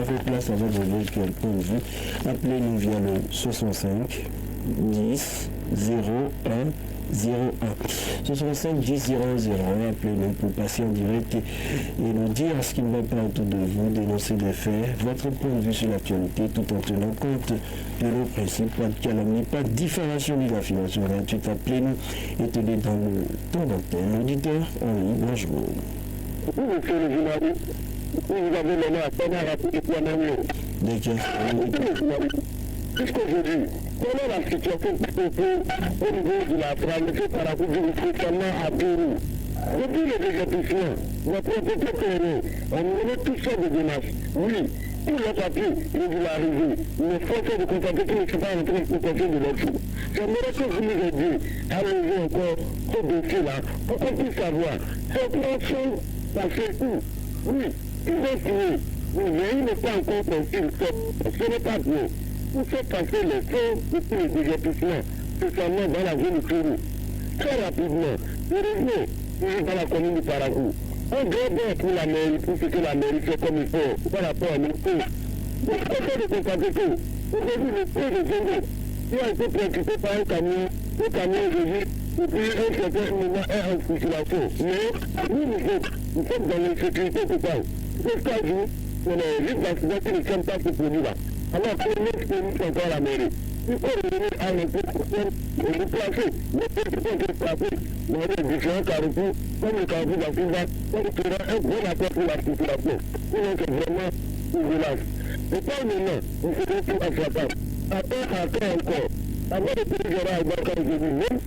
faire place à votre véhicule point de vue. Appelez-nous via le 65 10 01 01. 65 10 01. Appelez-nous pour passer en direct et nous dire ce qui ne va pas autour de vous, dénoncer des faits, votre point de vue sur l'actualité, tout en tenant compte de nos principes. Pas de calomnie, pas de diffamation ni d'affirmation gratuite. Appelez-nous et tenez dans le temps d'antenne. Auditeur en ligne, bonjour. Oui, monsieur le journaliste, vous avez le nom à Tonnerre à tout Puisqu'aujourd'hui, quelle est la situation au niveau de la transmission par la Coupe du fonctionnement à Pérou? Depuis le déguerpissement, notre entreprise, on menait toutes sortes de démarches. Oui, pour le papier régularisé, les forces de constater qu'ils ne sont pas en train de protéger de leur tout. J'aimerais que vous nous aidiez à lever encore ce dossier-là pour qu'on puisse savoir cette pension passée où? Oui, ils ont signé. Oui, mais il n'est pas encore possible. Ce n'est pas bien. Pour faire passer les fonds depuis le déguerpissement, spécialement dans la ville de Pérou. Très rapidement, heureusement, toujours dans la commune de Paraguay. On doit bien pour la mairie, pour ce que la mairie fait comme il faut, par rapport à nous tous. Mais ce qu'on fait de constater que, aujourd'hui, le prix de Zongo, qui a été préoccupé par un camion aujourd'hui, depuis un certain moment est en circulation. Mais nous sommes dans l'insécurité totale. Jusqu'à jour, on est juste d'accident qui ne sommes pas ce produit-là. Alors, pour nous, c'est encore la mairie. Il faut revenir à l'interprétation et déplacer les politiciens qui sont placés dans les différents carrefours, comme le carrefour d'Afrique, comme il fera un gros apport pour la circulation. Sinon, c'est vraiment une violence. Et par maintenant, nous faisons tout à sa part. Après encore, avant de payer Gérard Ibaka et je dis, même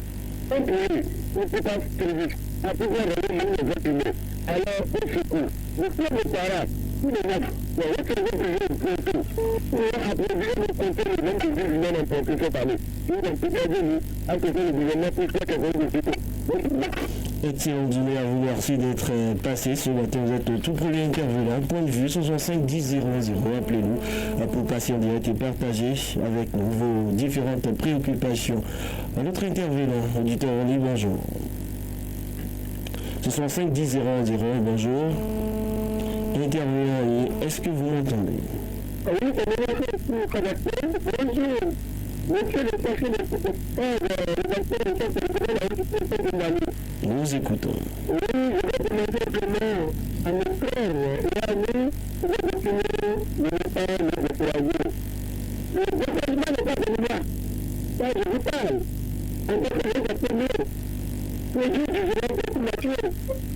un pays ne peut pas très vite à pouvoir revenir les êtres humains. Alors, au secours, le peuple de Para, tous les mecs, les représentants de pour approvisionner nos contenus de même que Dieu lui a emporté cette année. Nous avons tout venu à côté du gouvernement pour faire quelque chose de tout. Étienne Dulé, à vous merci d'être passé ce matin. Vous êtes le tout premier intervenant. Point de vue 65 10 00. Appelez-nous pour passer en direct et partager avec nous vos différentes préoccupations. Un autre intervenant, auditeur en ligne, bonjour. 65 10 00, bonjour. Intervenant en ligne, est-ce que vous m'entendez? Oui, c'est le connecté. Bonjour. Monsieur le préfet de nous écoutons. Oui, je vais demander vraiment à mes frères et amis de continuer le message de déployer. Le déplacement n'est pas de moi. Ça, je vous parle. En tant que les le jour du jour de couverture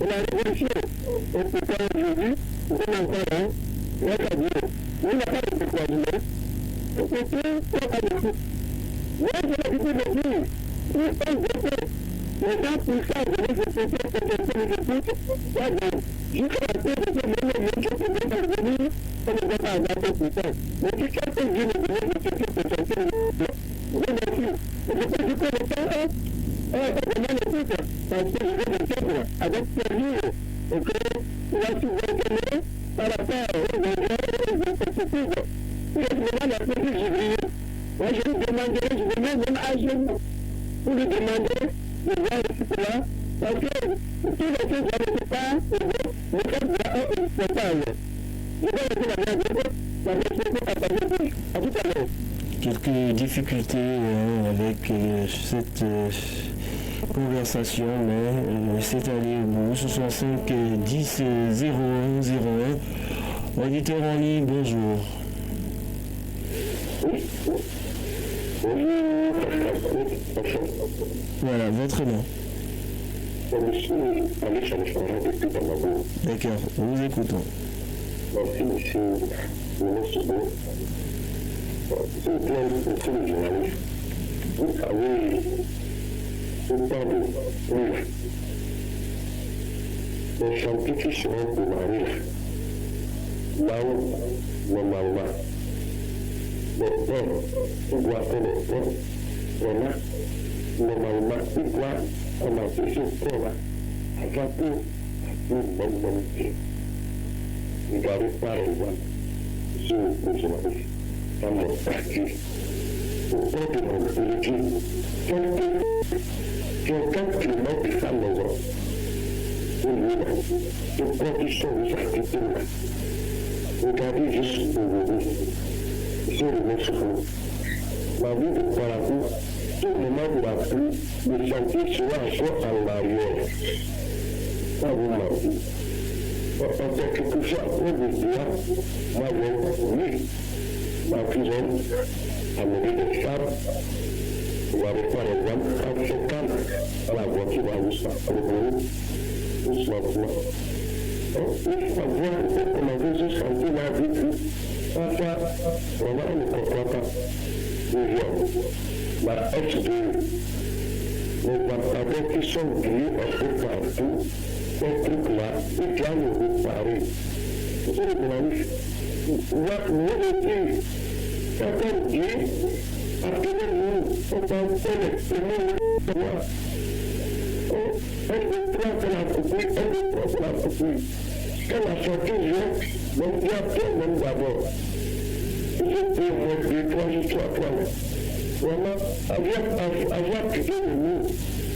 de la révolution. Et pourquoi aujourd'hui, nous sommes encore là, c'est-à-dire, nous n'avons pas de déploiement. Et c'est tout, pas de tout. Moi, je l'ai dit de dire, ils sont votés. Les gens pour ça, de notre société, c'est de faire des écoutes, ça donne. Jusqu'à la fin de ce moment, même si c'est bien parvenu, ça ne va pas avoir pour ça. Mais si quelqu'un dit le bien de ce qui est potentiel, je merci. Et je peux dire que le temps, vraiment le tout, parce que je vais le faire avec plaisir, et que la souveraineté par rapport aux engrais, aux sociétés, et je demande la police, je vais. Moi, je lui demanderai, je vais même à genoux pour lui demander de voir ce là parce que tous les choses, je ne sais pas, ne font pas un je vais laisser la bienvenue, la bienvenue partager à tout à l'heure. Quelques difficultés avec cette conversation, mais c'est allé au bout. 65 10 01 01. Auditeur en ligne, bonjour. Voilà, votre nom. D'accord, nous vous écoutons. Merci, monsieur le ministre. S'il vous plaît, monsieur le journaliste, vous savez, ce temps de les scientifiques seront pour mourir. Là où, normalement, les pères doivent faire les pères, voilà, normalement, ils doivent commencer ce corps-là avant que une bonne vie. Vous n'arrivez pas à revoir sur le journaliste dans mon quartier. Au bord de mon politique, quelqu'un qui manque de sa maison, une condition de sa culture. regardez juste aujourd'hui. C'est le même souffle. La vie de Paracou, tout le moment où la pluie, le chantier sera encore en arrière. Ça vous m'a dit. En fait, quelque chose après de dire, moi, oui, ma prison, à mener des femmes, on va refaire les femmes, quand c'est calme, à la voiture, à vous, à vous, doucement, il faut voir qu'on avait juste senti la vie. Enfin, vraiment, on ne comprend pas. La ex-2, les vaccinateurs qui sont venus un peu partout, ces trucs-là, ils doivent nous réparer. C'est le journaliste. Nous aussi, certains disent, appelez-nous, on va faire le monde. Elle veut prendre la copie, elle veut prendre la copie. Quand la sortie vient, on doit faire même d'abord. Je peux vous dire 3 histoires. Vraiment, avoir quitté nous,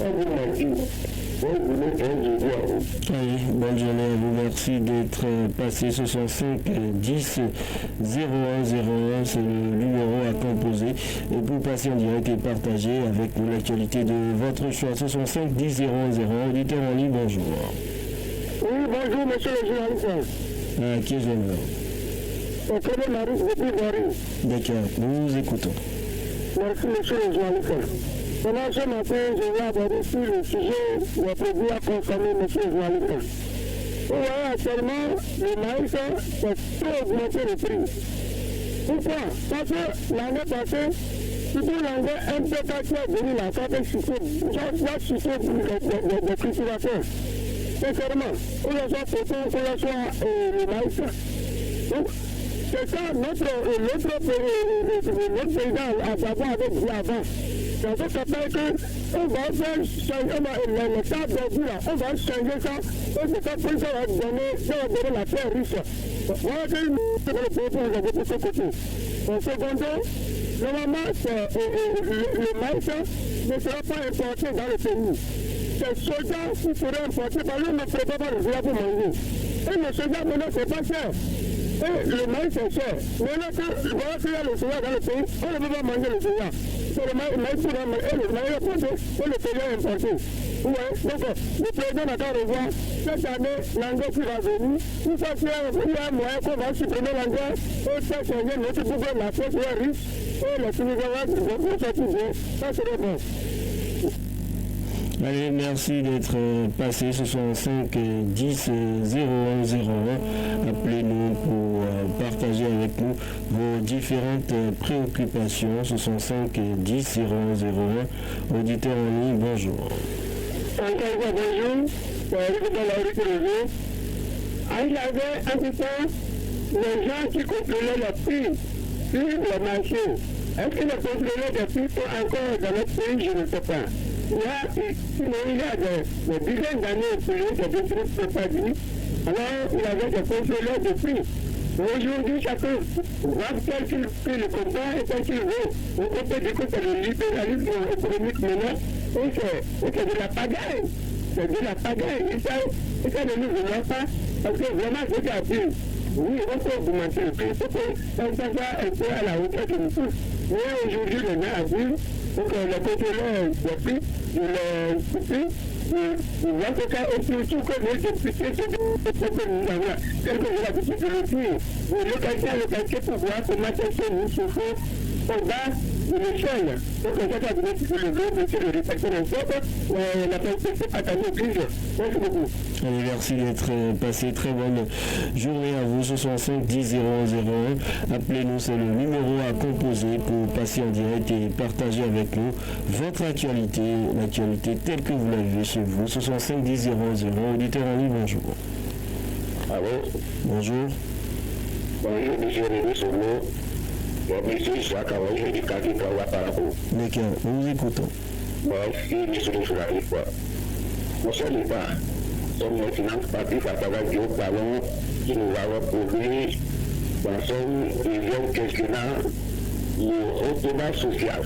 on vous m'a dit. Oui, bonne journée à vous, merci d'être passé 65 10 0101, c'est le numéro à composer et pour passer en direct et partager avec nous l'actualité de votre choix. 65 10 001, auditeur en ligne, bonjour. Oui, bonjour monsieur le journaliste. Qui est l'honneur? D'accord, nous vous écoutons. Merci monsieur le journaliste. Pendant ce matin, je vais aborder sur le sujet des produits à consommer, monsieur le journaliste. Vous voyez actuellement, le maïs, c'est trop augmenté le prix. Pourquoi? Parce que l'année passée, surtout l'année MPK qui est venu là, ça fait chuter des cultivateurs. Sincèrement, qu'on le soit coton, qu'on le soit le maïs. Donc, c'est ça, notre président a d'abord avec vous avant. Ça veut dire qu'on va faire changer les tables de là, on va changer ça, et c'est ça pour ça va donner la terre riche. Voilà que le peuple va voter ce côté. En second, normalement, le maïs ne sera pas importé dans le pays. C'est soja qui sera importé, parce qu'on ne prépare pas le soja pour manger. Et le soja, maintenant, c'est pas cher. Et le maïs, c'est cher. Maintenant, voilà qu'il y a le soja dans le pays, on ne peut pas manger le soja. C'est le maïs pour la manger, et le maïs importé, et le soja importé. Ouais, donc, le président n'a qu'à revoir. Cette année, l'engrais qui va venir, il faut qu'il y ait un moyen qu'on va supprimer l'engrais et faire changer notre pouvoir, la fête est riche, et les Sénégalais vont sortir bien. Ça serait bon. Allez, merci d'être passé 65 10 0101. Appelez-nous pour partager avec nous vos différentes préoccupations. 65 10 0101. Auditeur en ligne, bonjour. Bonjour. Il avait un petit temps les gens qui contrôlaient le prix sur le marché. Est-ce que les contrôleurs des prix sont encore dans notre pays? Je ne sais pas. Il y a des dizaines d'années, il y a des trucs préparés. Alors, il y avait des contrôleurs de prix. Aujourd'hui, chacun voit tel qu'il le comprend et tel qu'il veut. On peut dire que c'est le libéralisme économique maintenant. Et c'est de la pagaille. C'est de la pagaille. Et ça ne nous voulons pas. Parce que vraiment, c'est à dire. Oui, on peut augmenter le prix. Il faut que ça soit un peu à la hauteur de nous tous. Mais aujourd'hui, le maire a dit, donc le contrôleur des prix, de les couper, en tout cas, et surtout que les députés, c'est que nous avons, tel que j'ai l'habitude de le dire, localité pour voir comment c'est nous souffrons au bas de l'échelle. Donc, ça va dire que le groupe, monsieur le respecter les autres, la perspective attendue oblige. Merci beaucoup. Allez, merci d'être passé. Très bonne journée à vous. 65 10 0101. Appelez-nous, c'est le numéro à composer pour passer en direct et partager avec nous votre actualité, l'actualité telle que vous l'avez chez vous. 65 10 0101. Auditeur en ligne, bonjour. Allô? Bonjour. Bonjour, monsieur Rémi Somo. Monsieur Jacques Avaï, du quartier Kawa Parabo. D'accord, nous vous écoutons. Merci, monsieur le journaliste. Monsieur l'État, sommes les finances parties à travers du ballon qui nous avons prouvé dans son vision questionnant le retournement social.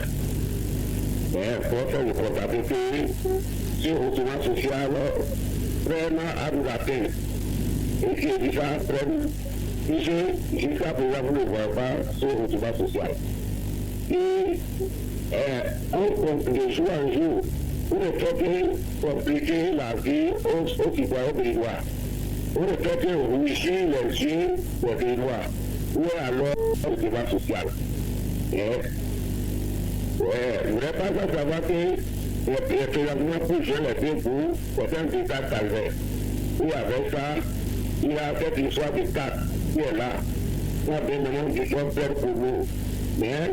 Mais pour faire une comptabilité, ce retournement social vraiment à nous la peine. Et qui est déjà prenne jusqu'à présent, vous ne voyez pas ce retour social. Et de jour en jour, vous ne faites compliquer la vie aux citoyens béninois. Vous ne faites rougir les yeux des Béninois. Ou alors au débat social. Je ne voudrais pas savoir que le présentement pour jouer les deux bouts, c'est un dictat calvaire. Et avec ça, il a fait une sorte de carte qui est là. Il a bien demandé du son père pour vous. Mais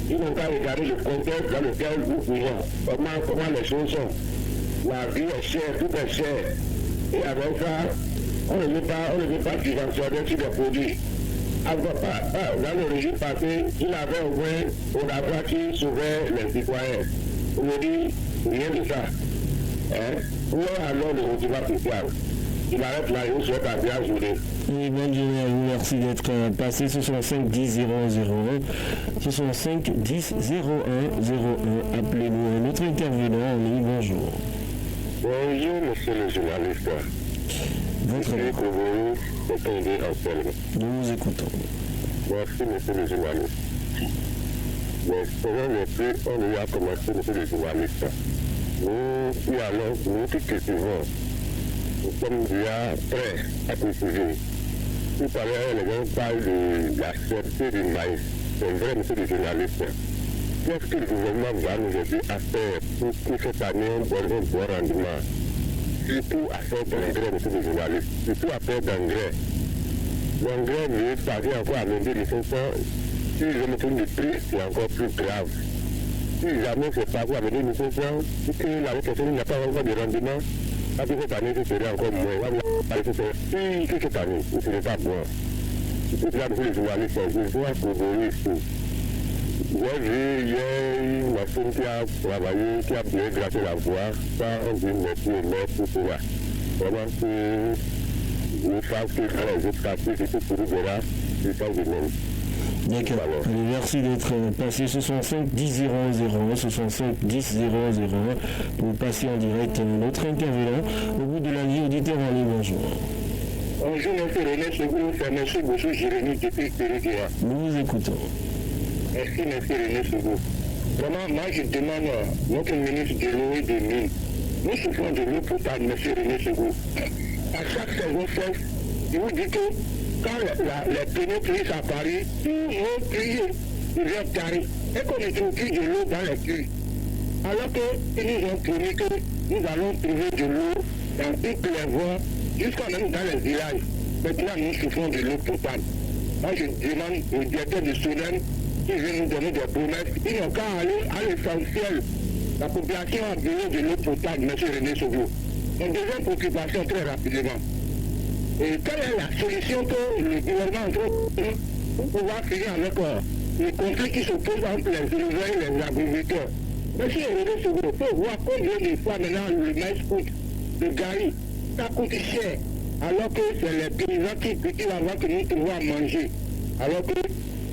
ils n'ont pas regardé le contexte dans lequel vous vivez. Comment les choses sont. La vie est chère, tout est cher. Et avec ça, on ne veut pas subventionner sur les produits. Dans le régime passé, il avait au moins un appart qui sauvait les citoyens. Aujourd'hui, rien de ça. Où est alors le retour social? Il arrête là et on souhaite à bien journée. Oui, bonne journée à vous, merci d'être passé. 65 10 001 65 10 01 01. Appelez-nous notre intervenant en ligne. Bonjour. Bonjour, monsieur le journaliste. Votre nom. Nous vous écoutons. Merci, monsieur le journaliste. Mais selon les plus, on lui a commencé, monsieur le journaliste. Nous qui cultivons, nous sommes déjà prêts à cultiver. Tout à l'heure, les gens parlent de la cherté du maïs. C'est vrai, monsieur le journaliste. Qu'est-ce que le gouvernement va nous aider à faire pour que cette année on ait un bon rendement? Surtout à faire d'engrais, monsieur le journaliste. Surtout à faire d'engrais. L'engrais ne veut pas encore amener les 500. Si je me trouve le prix, c'est encore plus grave. Si jamais c'est pas pour amener les 500, si la question n'a pas encore de rendement, après cette année, ce serait encore moins. Si cette année, ce ne serait pas bon. C'est tout ça, monsieur le journaliste, je vois pour vous ici. J'ai vu hier une machine qui a travaillé, qui a bien gratté la voie, ça on dit merci et merci pour ça. Vraiment que les femmes qui font les autres parties, c'est tout pour nous là, c'est ça que je m'aime. D'accord. Merci d'être passé 65 10 001 65 10 001 pour passer en direct notre intervenant. Au bout de la vie, auditeur en ligne, bonjour. Bonjour, monsieur René Segou, c'est monsieur Boussou Jérémy depuis Pérugia. Nous vous écoutons. Merci, monsieur René Segou. Vraiment, moi je demande à notre ministre de l'eau et des mines, nous souffrons de l'eau potable, monsieur René Segou. À chaque saison sèche, je vous dis que quand les premiers crient à Paris, tout le monde crie, ils viennent carré. Et qu'on ne trouve plus de l'eau dans les puits. Alors qu'ils nous ont promis que nous allons trouver de l'eau dans toutes les voies, jusqu'à même dans les villages. Maintenant, nous souffrons de l'eau potable. Moi, je demande au directeur de Soudan qui vient nous donner des promesses. Ils n'ont qu'à aller à l'essentiel. La population a besoin de l'eau potable, M. René Sogo. Une deuxième préoccupation très rapidement. Et quelle est la solution que le gouvernement trouve pour pouvoir finir avec les conflits qui s'opposent entre les éleveurs et les agriculteurs? M. René Sogo, il faut voir combien de fois maintenant le maïs coûte, le gari, ça coûte cher. Alors que c'est les paysans qui cultivent avant que nous trouvions à manger. Alors que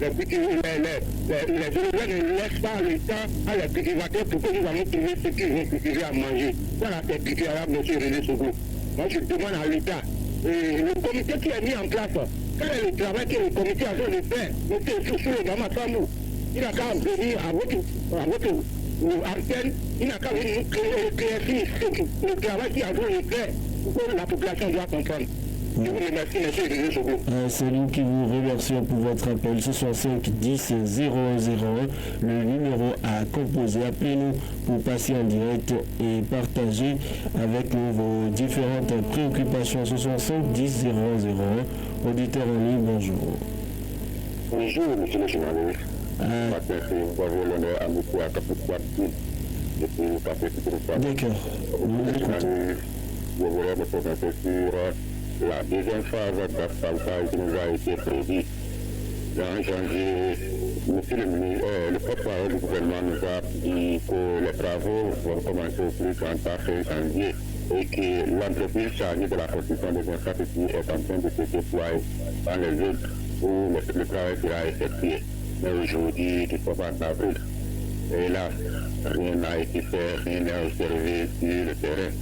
les éleveurs ne laissent pas le temps à les cultivateurs pour que nous allons trouver ce qu'ils vont cultiver à manger. Voilà, c'est cultivé, M. René Sogo. Moi, je demande à l'État, le comité qui est mis en place, quel est le travail que le comité a fait de faire? M. Soussou et Gama Samou, il n'a qu'à venir à votre antenne, il n'a qu'à venir créer le travail qu'il a besoin de faire pour que la population doit comprendre. Je vous remercie, monsieur René Sogo. C'est nous qui vous remercions pour votre appel. 65 10 001, le numéro à composer. Appelez-nous pour passer en direct et partager avec nous vos différentes préoccupations. 65 10 001, auditeur en ligne, bonjour. Bonjour, monsieur le journaliste. Vous avez l'honneur à beaucoup à Capouquois. D'accord. Vous voulez me présenter sur la deuxième phase d'asphaltage qui nous a été prévue en janvier. Monsieur le porte-parole du gouvernement nous a dit que les travaux vont commencer au plus grand tard fin janvier et que l'entreprise chargée de la construction des infrastructures est en train de se déployer dans les zones où le travail sera effectué. Mais aujourd'hui, du 3 avril, et là, rien n'a été fait, rien n'est observé sur le terrain.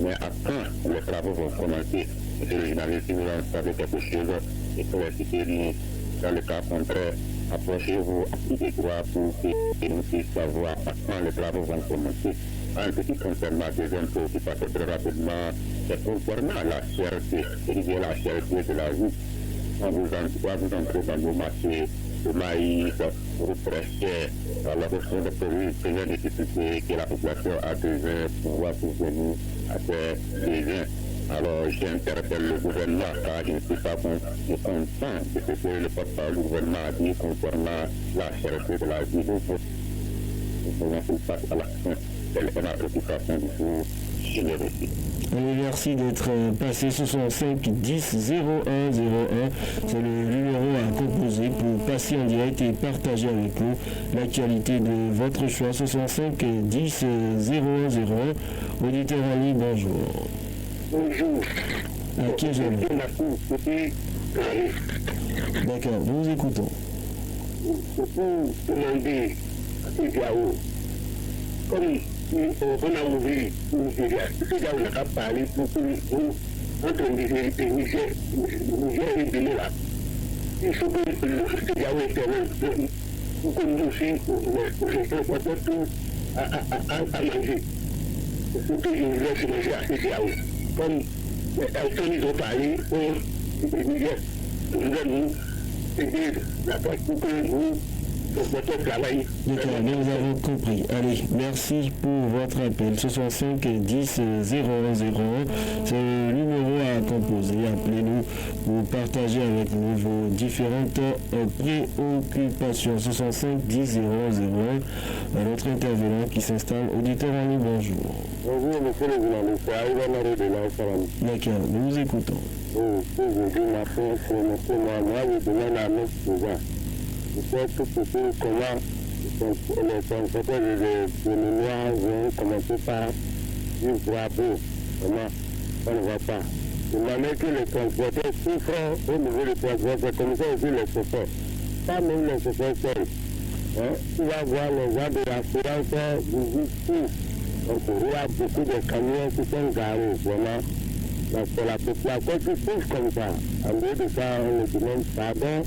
Mais à quand les travaux vont commencer? Monsieur le journaliste, si vous en savez quelque chose, et que les supérieurs. Dans le cas contraire, approchez-vous à qui des droits pour que nous puissions savoir quand les travaux vont commencer. Un petit concernant des impôts qui passent très rapidement, c'est concernant la cherté, c'est-à-dire la cherté de la vie. On vous entrez dans nos marchés, le maïs, pour très cher, alors que ce sont des produits très difficultés que la population a besoin pour pouvoir subvenir à ces besoins. Alors j'interpelle le gouvernement car je ne suis pas content de ce que le porte-parole du gouvernement a dit concernant la cherté de la vie. Nous voulons qu'il passe à l'action. Telle est ma préoccupation du jour. Je le remercie. Merci d'être passé 65 10 01 01. C'est le numéro à composer pour passer en direct et partager avec nous l'actualité de votre choix. 65 10 01 01. Auditeur en ligne, bonjour. Bonjour. À qui je vais? D'accord, nous vous écoutons. Pour demander à Tidiao, comme on a ouvert une Nigeria, Tidiao n'a pas parlé pour entre Niger et Bénin là. Il faut que Tidiao intervienne pour que nous aussi, les transporteurs tout à manger. Pour que je laisse manger à Tidiao. Comme ils ont parlé au Niger, nous allons aider la place pour que nous travailler. D'accord, nous avons compris. Allez, merci pour votre appel. 65 10 01 01. C'est le numéro à composer. Appelez-nous pour partager avec nous vos différentes préoccupations. 65 10 01 01. Notre intervenant qui s'installe. Auditeur en ligne, bonjour. Bonjour, monsieur le journaliste. C'est de l'Instagram. D'accord, nous vous écoutons. Aujourd'hui, ma fille, c'est monsieur moi, je demande à notre pouvoir. Je sais tout comment les transporteurs de mémoire vont commencer par vivre drapeau. Comment on ne voit pas. De manière que les transporteurs souffrent au niveau des transporteurs, comme ça aussi les chauffeurs. Pas même les chauffeurs seuls. Tu vas voir les gens de l'assurance du justice. Donc il y a beaucoup de camions qui sont garés. Vraiment, c'est la population qui souffre comme ça. En dehors de ça, on le demande pardon.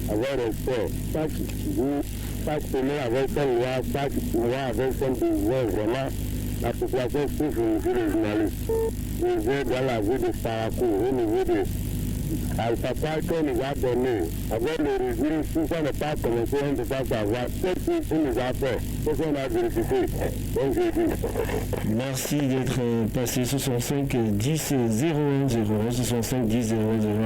Avoir respect, chaque jour, chaque semaine avec son loi, chaque mois avec son besoin, vraiment, la population souffre au niveau des journalistes. Je vais dans la vie de Parakou, au niveau de Alpha qu'on nous a donné, avec le régime, si ça n'est pas commencé, on ne peut pas savoir ce qu'il nous a fait, ce qu'on a vérifié. Donc je dis. Merci d'être passé 65 10 01 01. 65 10 00.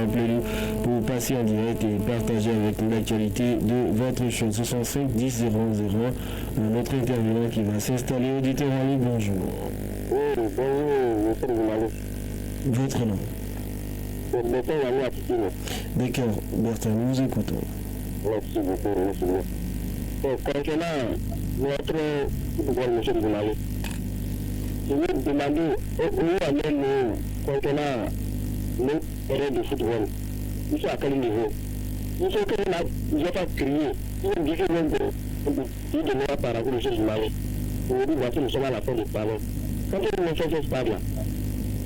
Appelez-nous pour passer en direct et partager avec nous l'actualité de votre chose. 65 10 00. Notre intervenant qui va s'installer. Auditeur en ligne, bonjour. Oui, bonjour, monsieur le journaliste. Votre nom? D'accord, Bertrand, nous vous écoutons. Merci beaucoup, monsieur. Concernant notre football, monsieur le journaliste, je vais vous demander où amène-nous concernant nos terrains de football. Ils sont à quel niveau? Ils sont que là, ils n'ont pas crié. Ils ont dit que même de moi par rapport au journaliste. Aujourd'hui, voici, nous sommes à la fin du ballon. Quand on ne fait pas là,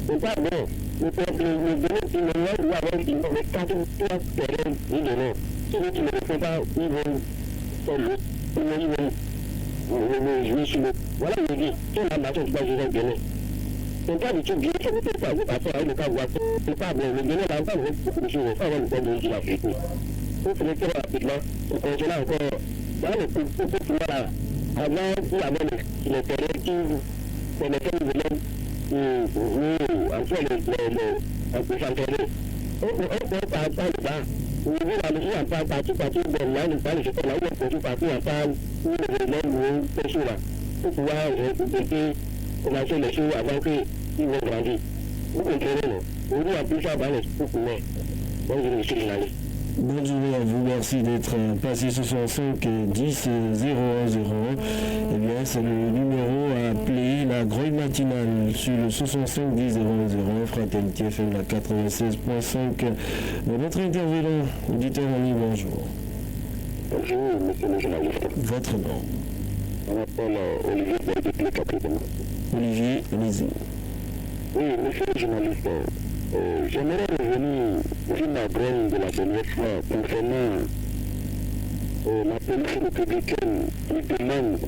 c'est pas bon. Le donner qui me l'a ou avoir une mauvaise carte de terrain, ils donnent. Si vous ne le faites pas, ils vont faire le. Ils vont jouer sur le. Voilà, je dis, si on a marché, je vais gagner. C'est pas du tout bien, vous ne pouvez pas vous passer avec le cas, c'est pas bon. Le gagner là, on va vous beaucoup de choses, on va vous donner de la vérité. Vous pouvez faire rapidement, on continue encore. Voilà le coup là. Avant, il y avait les terrains qui, pour lesquels nous voulons. Entre les s'entraîner. On ne parle pas de bas. Vous voyez la musique en parle partout, de là, on parle de ce qu'on a, on peut partout en parle, où les élèves ou ces choses-là. Pour pouvoir commencer les choses avant qu'ils vont grandir. Vous comprenez, non? Aujourd'hui, en plus, ça va les pouvoir. Donc, je suis journaliste. Bonne journée à vous, merci d'être passé 65 10 01 01. Eh bien, c'est le numéro à appeler la grogne matinale sur le 65 10 00. Fraternité FM la 96.5. Notre intervenant, auditeur en ligne, bonjour. Bonjour, monsieur le journaliste. Votre nom? On m'appelle Olivier depuis le Capitaine. Olivier Lézé. Oui, monsieur le journaliste, J'aimerais revenir sur ma grande de la dernière fois concernant la police républicaine qui demande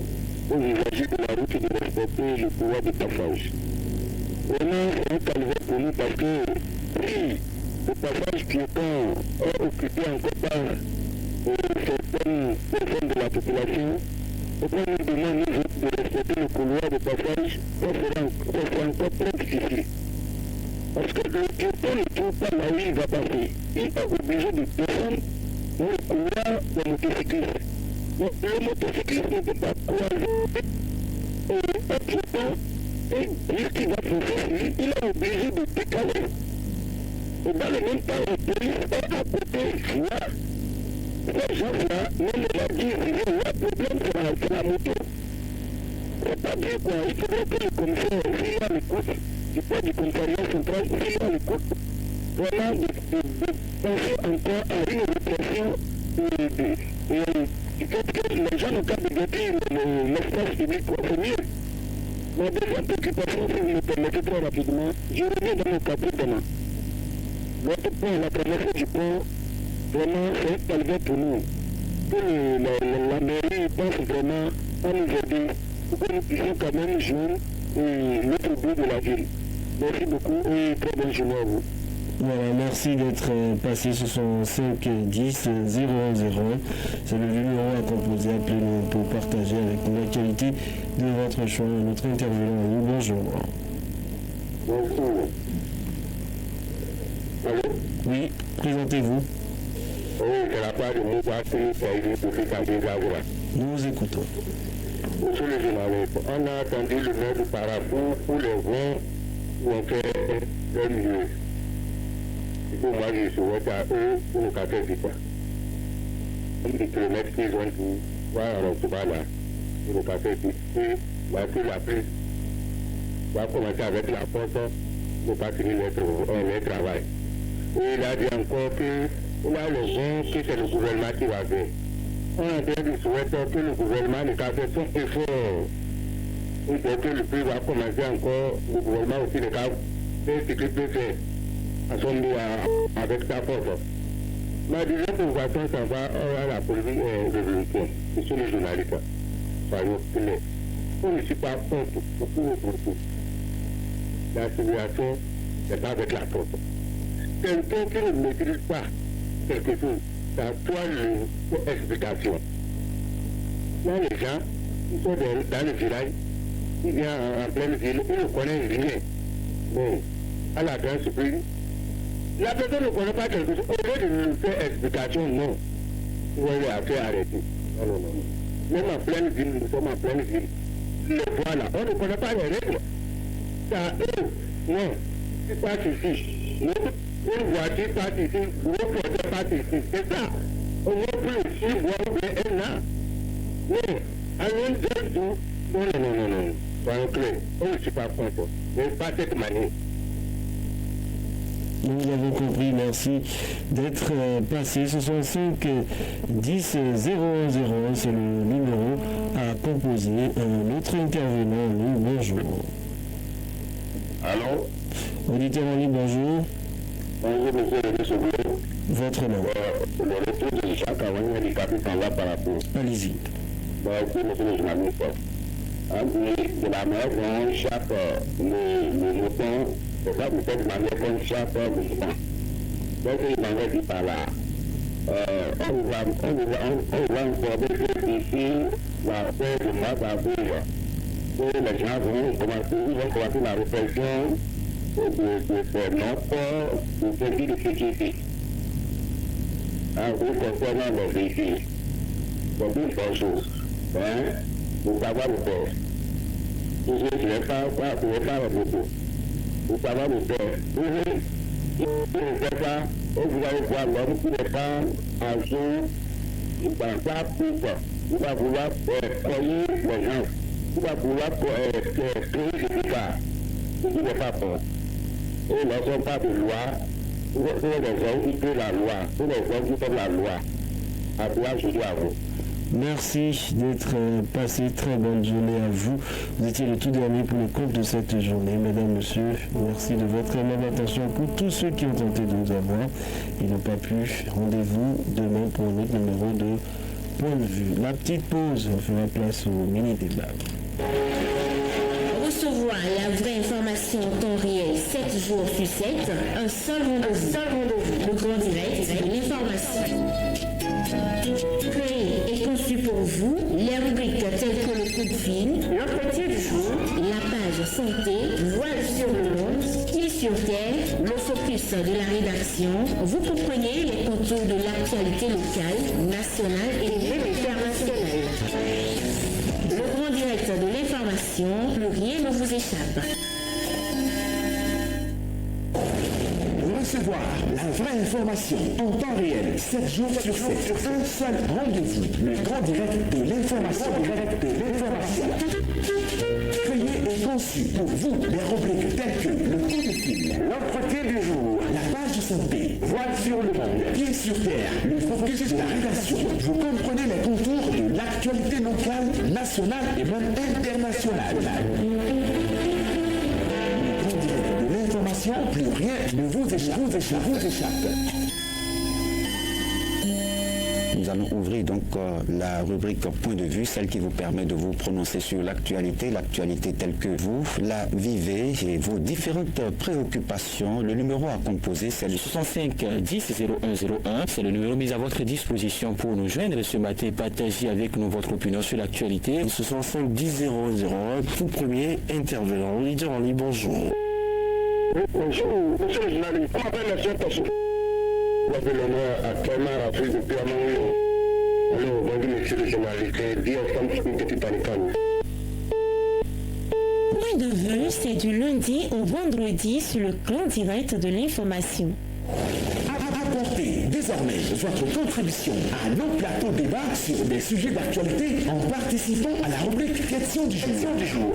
aux usagers de la route de respecter le pouvoir de passage. Vraiment, c'est un calvaire pour nous parce que si le passage piéton est occupé encore par certaines personnes de la population, et qu'on nous demande nous, de respecter le couloir de passage, ça sera encore très difficile. Parce que le piéton ne trouve pas là où il va passer. Il est obligé de descendre dans le couloir des motocyclistes. Donc, le motocycliste ne peut pas croiser un piéton et dire qu'il va foncer sur lui. Il est obligé de décaler. Et dans le même temps, la police est à côté, là. Ces gens-là, même leur dire, leur problème, c'est la moto. C'est pas dire quoi, il faudrait que le commissaire, s'il est à l'écoute, du point du commissariat central, s'il est à l'écoute, vraiment de penser encore à une répression du fait que les gens n'ont qu'à dégager l'espace public, c'est mieux. Ma deuxième préoccupation, si vous me permettez très rapidement, je reviens dans mon chapitre demain. Notre pont, la traversée du pont, vraiment, c'est un calvaire pour nous. Que la mairie pense vraiment à nous aider pour que nous puissions quand même jouer l'autre bout de la ville. Merci beaucoup et très bonne journée à vous. Voilà, merci d'être passé sur son 5 10 010. C'est le numéro à composer. Appelez-nous pour partager avec nous l'actualité de votre choix. Notre intervenant, bonjour. Bonjour. Allô? Oui, présentez-vous. Oui, c'est la part de Moubaki, c'est pour Fikabé-Gavoua. Nous vous écoutons. Monsieur le journaliste, on a attendu le maire du Parapou pour les voies où on fait le mieux. Du coup, moi, je souhaite à eux pour le café Vita. Les kilomètres qu'ils ont dit, voilà, on va là, pour le café Vita, voici la pluie. On va commencer avec la porte pour pas finir le travail. Et il a dit encore que là, le vent, que c'est le gouvernement qui va faire. On a bien souhaité que le gouvernement ne fasse son effort. Et que le prix va commencer encore, le gouvernement aussi ne fasse ce qu'il peut faire à son niveau avec sa force. Ma deuxième préoccupation, ça va à la politique révolution. Monsieur le journaliste, soyons clairs. On ne suis pas contre pour. La situation, c'est pas avec la force. Quelqu'un qui ne maîtrise pas quelque chose, ça doit une explication. Là, les gens, ils sont dans le village, ils viennent en pleine ville, ils ne connaissent rien. Mais, à la grande surprise, la personne ne connaît pas quelque chose. Au lieu de nous faire explication, non. Ils vont les faire arrêter. Non, non, non. Même en pleine ville, nous sommes en pleine ville. Les voilà, on ne connaît pas les règles. Ça, eux, non, c'est pas ici. Une voiture passe ici, une voiture passe ici. C'est ça. On ne voit plus ici, voir bien un an. Non, à l'un d'un jour, non, non, non, non. Soyons clairs, on ne suis pas contre. Mais pas cette manière. Nous avons compris, merci d'être passé. Ce sont 5 10 010, c'est le numéro à composer. Notre intervenant, nous, bonjour. Allô? Auditeur en ligne, bonjour. Bonjour, monsieur le ministre. Votre nom. Le retour de Jacques Awani handicapé s'en va par rapport. Allez-y. Merci, monsieur le journaliste. De la manière dont chaque le mouton, c'est ça, vous faites de manière comme chaque mouton. Donc, il m'avait dit par là, on va informer ici la paix de ma bouche. Et les gens vont commencer la réflexion de faire notre produit de sécurité. En gros, concernant les véhicules, donc une bonne chose, pour savoir le faire. Si je ne vais pas le beaucoup, pour savoir le faire. Si vous ne faites pas, vous allez voir l'homme qui n'est pas en jour, il ne va pas pour, il va vouloir payer les gens. Il va vouloir créer des débats. Il n'est pas bon. Et ils n'ont pas de loi. Pour les gens qui créent la loi. Pour les gens qui font la loi. À toi, je dis à vous. Merci d'être passé. Très bonne journée à vous. Vous étiez le tout dernier pour le compte de cette journée. Mesdames, Messieurs, merci de votre aimable attention pour tous ceux qui ont tenté de nous avoir et n'ont pas pu. Rendez-vous demain pour un autre numéro de Point de Vue. La petite pause, on fera place au mini-débat. Recevoir la vraie information en temps réel 7 jours sur 7, un seul rendez-vous, le grand direct de l'information. Créé et conçu pour vous, les rubriques telles que le coup de fil, l'entretien du jour, la page santé, voile sur le monde, pied sur terre, le focus de la rédaction, vous comprenez les contours de l'actualité locale, nationale et même internationale. Le grand direct de l'information, plus rien ne vous échappe. Recevoir la vraie information en temps réel, 7 jours sur 7, un seul rendez-vous, le grand direct de l'information. Créé et conçu pour vous, les rubriques telles que le coup de fil, l'entretien du jour, la page santé, voile sur le monde, pied sur terre, le focus de la rédaction. Vous comprenez les contours de l'actualité locale, nationale et même internationale. Plus rien ne vous échappe. Nous allons ouvrir donc la rubrique Point de vue, celle qui vous permet de vous prononcer sur l'actualité telle que vous la vivez et vos différentes préoccupations. Le numéro à composer, c'est le 65 10 0101. C'est le numéro mis à votre disposition pour nous joindre ce matin. Partagez avec nous votre opinion sur l'actualité. 65 10 001, tout premier intervenant. Olivier Henry, bonjour. Bonjour, monsieur le journaliste. On m'appelle M. Tassou. Je m'appelle l'honneur à Kamar Afrique depuis Amango. Alors, bonjour, monsieur le journaliste. Dis ensemble une petite panicane. Point de vue, c'est du lundi au vendredi sur le grand direct de l'information. Apportez désormais votre contribution à nos plateaux débat sur des sujets d'actualité en participant à la rubrique Question du jour.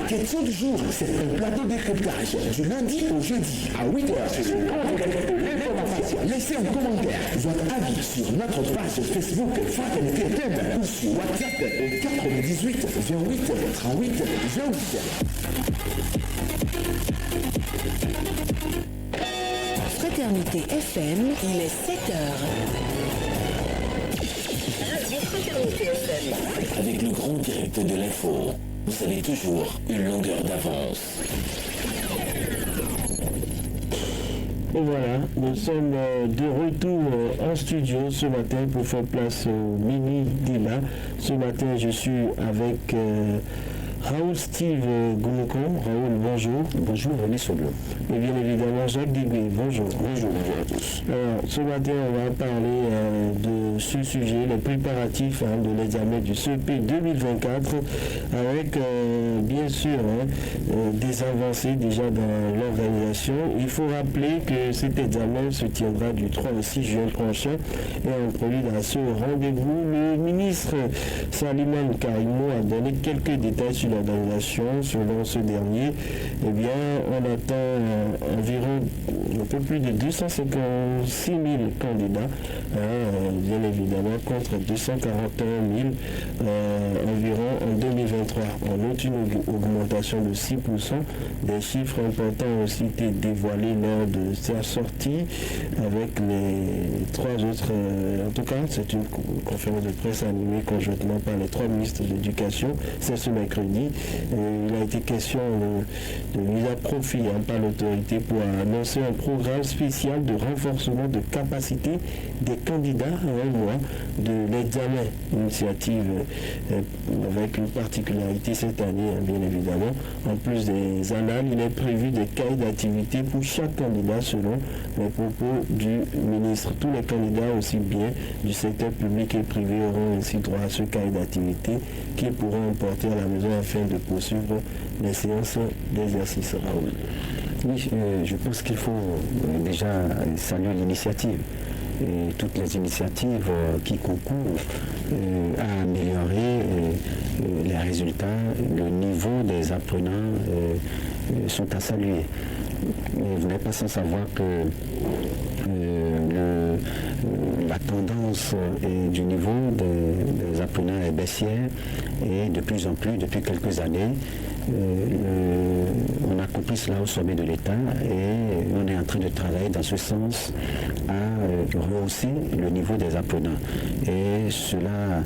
Question du jour, c'est un plateau décryptage du lundi au jeudi à 8h sur le grand direct de l'information. Laissez un commentaire, votre avis sur notre page Facebook Fraternité FM ou sur WhatsApp au 98 28 38 28. Fraternité FM, il est 7h. Radio Fraternité FM. Avec le grand direct de l'info, vous avez toujours une longueur d'avance. Et voilà, nous sommes de retour en studio ce matin pour faire place au mini-débat. Ce matin, je suis avec Raoul Steve Goumokon. Raoul, bonjour. Bonjour, René Soblo. Et bien évidemment, Jacques Digué, bonjour. Bonjour à tous. Alors, ce matin, on va parler de ce sujet, les préparatifs de l'examen du CEP 2024, avec bien sûr des avancées déjà dans l'organisation. Il faut rappeler que cet examen se tiendra du 3 au 6 juin prochain et on produit à ce rendez-vous. Le ministre Salimane Karimo a donné quelques détails sur l'organisation. Selon ce dernier, eh bien, on attend environ un peu plus de 256 000 candidats, bien évidemment, contre 241 000 environ en 2023. On note une augmentation de 6%. Des chiffres importants ont aussi été dévoilés lors de sa sortie avec les trois autres. En tout cas, c'est une conférence de presse animée conjointement par les trois ministres de l'Éducation. C'est ce mercredi. Il a été question de mise à profit par l'autorité pour annoncer un programme spécial de renforcement de capacité des candidats à un mois de l'examen. Initiative avec une particularité cette année, bien évidemment. En plus des annales, il est prévu des cahiers d'activité pour chaque candidat selon les propos du ministre. Tous les candidats, aussi bien du secteur public et privé, auront ainsi droit à ce cahier d'activité qu'ils pourront emporter à la maison afin de poursuivre les séances d'exercice. Raoul. Oui, je pense qu'il faut déjà saluer l'initiative et toutes les initiatives qui concourent à améliorer les résultats, le niveau des apprenants sont à saluer. Mais vous n'êtes pas sans savoir que la tendance hausse du niveau des apprenants est baissière et de plus en plus, depuis quelques années, on a compris cela au sommet de l'État et on est en train de travailler dans ce sens à rehausser le niveau des apprenants. Et cela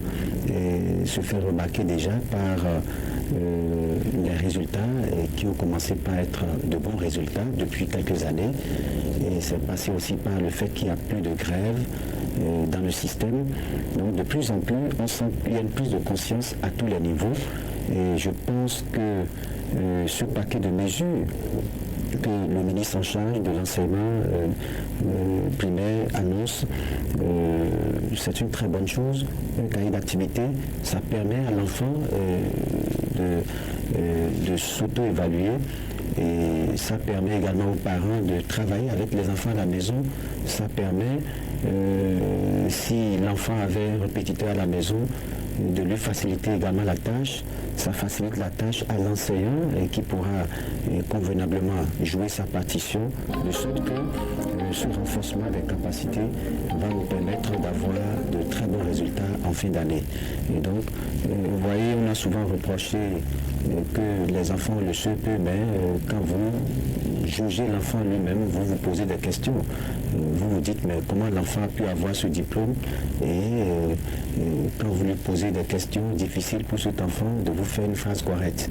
se fait remarquer déjà par les résultats qui ont commencé par être de bons résultats depuis quelques années. Et c'est passé aussi par le fait qu'il n'y a plus de grève dans le système. Donc de plus en plus, on sent qu'il y a une prise de conscience à tous les niveaux. Et je pense que ce paquet de mesures que le ministre en charge de l'enseignement primaire annonce, c'est une très bonne chose. Un cahier d'activité, ça permet à l'enfant de s'auto-évaluer et ça permet également aux parents de travailler avec les enfants à la maison. Ça permet, si l'enfant avait un répétiteur à la maison, de lui faciliter également la tâche. Ça facilite la tâche à l'enseignant et qui pourra convenablement jouer sa partition, de sorte que ce renforcement des capacités va nous permettre d'avoir de très bons résultats en fin d'année. Et donc, vous voyez, on a souvent reproché que les enfants le CEP, mais quand vous jugez l'enfant lui-même, vous vous posez des questions. Vous vous dites, mais comment l'enfant a pu avoir ce diplôme? Et quand vous lui posez des questions difficiles pour cet enfant, de vous faire une phrase correcte.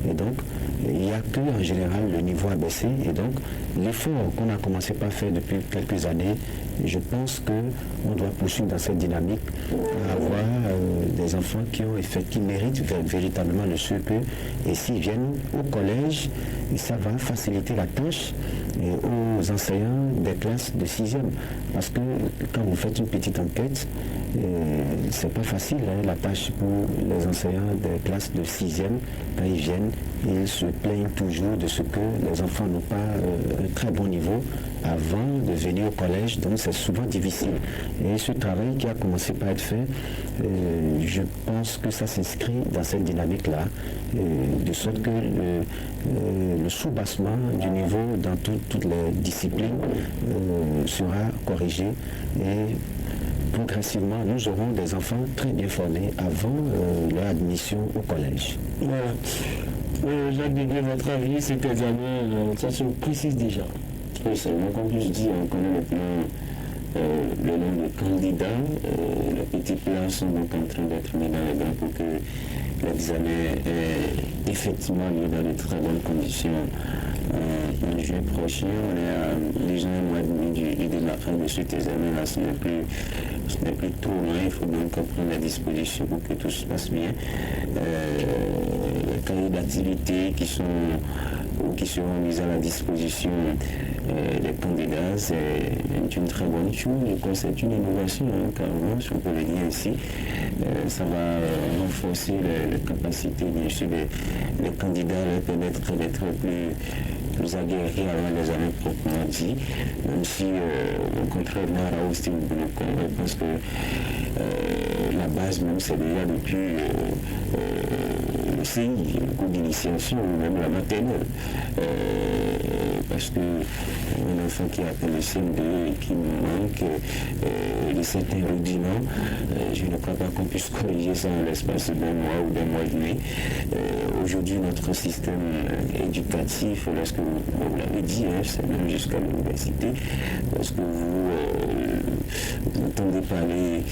Et donc, il n'y a que en général le niveau a baissé. Et donc, l'effort qu'on a commencé par faire depuis quelques années, je pense qu'on doit poursuivre dans cette dynamique à avoir des enfants qui méritent véritablement le CEP. Et s'ils viennent au collège, ça va faciliter la tâche aux enseignants des classes de 6e. Parce que quand vous faites une petite enquête, c'est pas facile, la tâche pour les enseignants des classes de 6e. Quand ils viennent, ils se plaignent toujours de ce que les enfants n'ont pas un très bon niveau avant de venir au collège, donc c'est souvent difficile. Et ce travail qui a commencé par être fait, je pense que ça s'inscrit dans cette dynamique-là, de sorte que le sous-bassement du niveau dans toutes les disciplines sera corrigé et progressivement, nous aurons des enfants très bien formés avant leur admission au collège. Voilà. Jacques Dégué, votre avis, cet examen, ça se précise déjà. Oui, seulement comme je dis, on connaît maintenant le nombre de candidats. Les petits plans sont donc en train d'être mis dans les bains pour que l'examen ait effectivement lieu dans de très bonnes conditions. En juin prochain, on est à déjà un mois et demi de la fin de cet examen-là. Ce n'est plus tout loin, il faut donc prendre la disposition pour que tout se passe bien. Les cahiers d'activité qui seront mis à la disposition des candidats, c'est une très bonne chose. C'est une innovation, carrément, si on peut le dire ainsi. Ça va renforcer les capacités, bien sûr, des candidats, leur permettre d'être plus aguerris avant les années proprement dit, même si, contrairement à la hausse de l'école, parce que la base même, c'est déjà depuis le CI, le cours d'initiation, ou même la maternelle. Parce que un enfant qui appelle le CM2 et qui manque de certains rudiments, je ne crois pas qu'on puisse corriger ça en l'espace d'un mois ou d'un mois et demi. Aujourd'hui, notre système éducatif, lorsque vous l'avez dit, c'est même jusqu'à l'université, lorsque vous entendez parler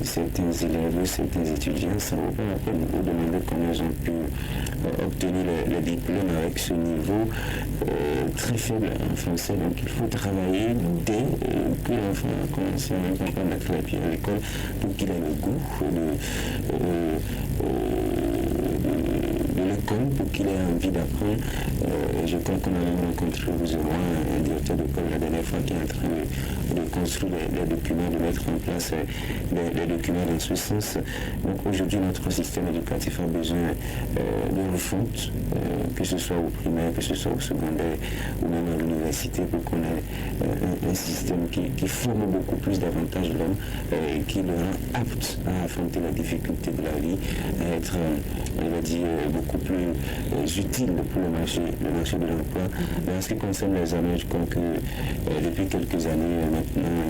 certains élèves, certains étudiants, ça ne vaut pas la peine de vous demander comment ils ont pu obtenir le diplôme avec ce niveau très faible en français. Donc il faut travailler dès que l'enfant a commencé à mettre les pieds à l'école pour qu'il ait le goût de l'école, pour qu'il ait envie d'apprendre. Je crois qu'on a rencontré vous et moi un directeur d'école la dernière fois qui est en train de construire les documents, de mettre en place les documents dans ce sens. Donc aujourd'hui notre système éducatif a besoin de refonte, que ce soit au primaire, que ce soit au secondaire ou même à l'université, pour qu'on ait un système qui forme beaucoup plus davantage l'homme et qui le rend apte à affronter les difficultés de la vie, à être, on va dire, beaucoup plus utile pour le marché de l'emploi. Mais en ce qui concerne les années, je crois que depuis quelques années, maintenant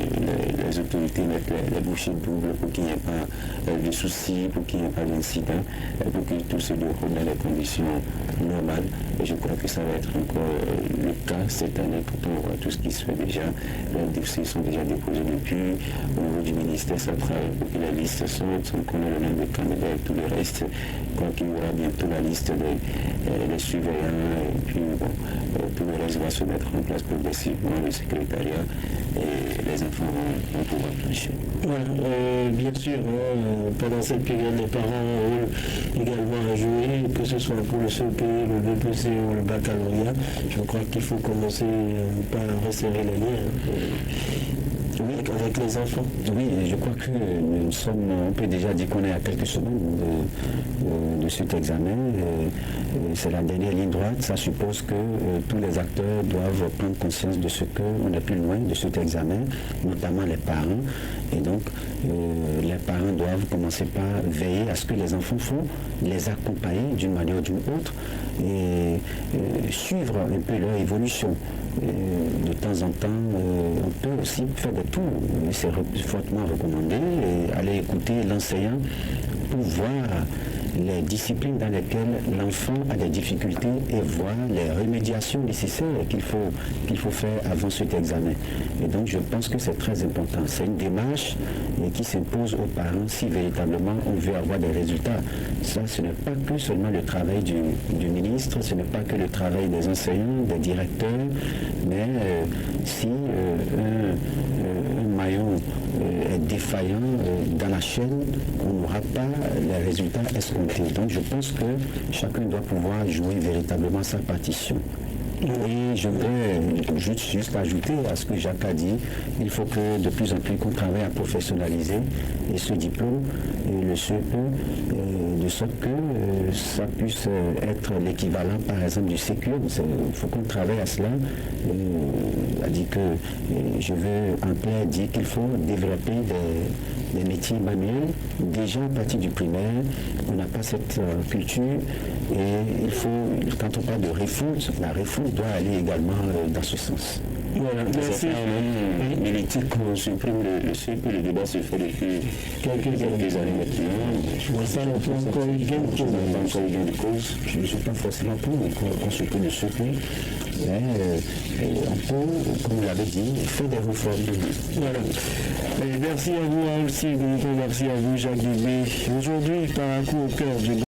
les autorités mettent les bouchées doubles pour qu'il n'y ait pas de soucis, pour qu'il n'y ait pas d'incidents, pour que tout se déroule dans les conditions normales. Et je crois que ça va être encore le cas cette année quand on voit tout ce qui se fait déjà. Les dossiers sont déjà déposés depuis. Au niveau du ministère, ça travaille pour que les listes sortent, on connaît le nombre de candidats et tout le reste. Je crois qu'il y aura bientôt la liste des surveillants et puis bon, tout le reste va se mettre en place progressivement, le secrétariat et les enfants vont pouvoir toucher. Voilà, bien sûr, pendant cette période, les parents ont un rôle également à jouer, que ce soit pour le CP, le BPC ou le baccalauréat. Je crois qu'il faut commencer par resserrer les liens. Oui, avec les enfants. Oui, je crois que on peut déjà dire qu'on est à quelques semaines de cet examen. C'est la dernière ligne droite. Ça suppose que tous les acteurs doivent prendre conscience de ce qu'on est plus loin de cet examen, notamment les parents. Et donc, les parents doivent commencer par veiller à ce que les enfants font, les accompagner d'une manière ou d'une autre et suivre un peu leur évolution. De temps en temps, on peut aussi faire des tours, c'est fortement recommandé, et aller écouter l'enseignant pour voir les disciplines dans lesquelles l'enfant a des difficultés et voir les remédiations nécessaires qu'il faut faire avant cet examen. Et donc je pense que c'est très important. C'est une démarche qui s'impose aux parents si véritablement on veut avoir des résultats. Ça, ce n'est pas que seulement le travail du ministre, ce n'est pas que le travail des enseignants, des directeurs, mais si un maillon est défaillant dans la chaîne, on n'aura pas les résultats escomptés. Donc je pense que chacun doit pouvoir jouer véritablement sa partition. Et je voudrais juste ajouter à ce que Jacques a dit, il faut que de plus en plus qu'on travaille à professionnaliser et ce diplôme et le CEP, de sorte que ça puisse être l'équivalent par exemple du CQM. Il faut qu'on travaille à cela. A dit que je veux en clair dire qu'il faut développer des métiers manuels. Déjà à partir du primaire, on n'a pas cette culture et il faut, quand on parle de refonte, la refonte doit aller également dans ce sens. Voilà, merci. Il est utile qu'on supprime le CEP, le débat se fait depuis quelques années maintenant. Ça n'a pas encore eu gain de cause. Je ne suis pas forcément pour qu'on supprime le CEP, mais on peut, comme vous l'avez dit, faire des réformes. Voilà. Et merci à vous, Raoul Sig, merci à vous, Jacques Dubé. Aujourd'hui, par un coup au cœur du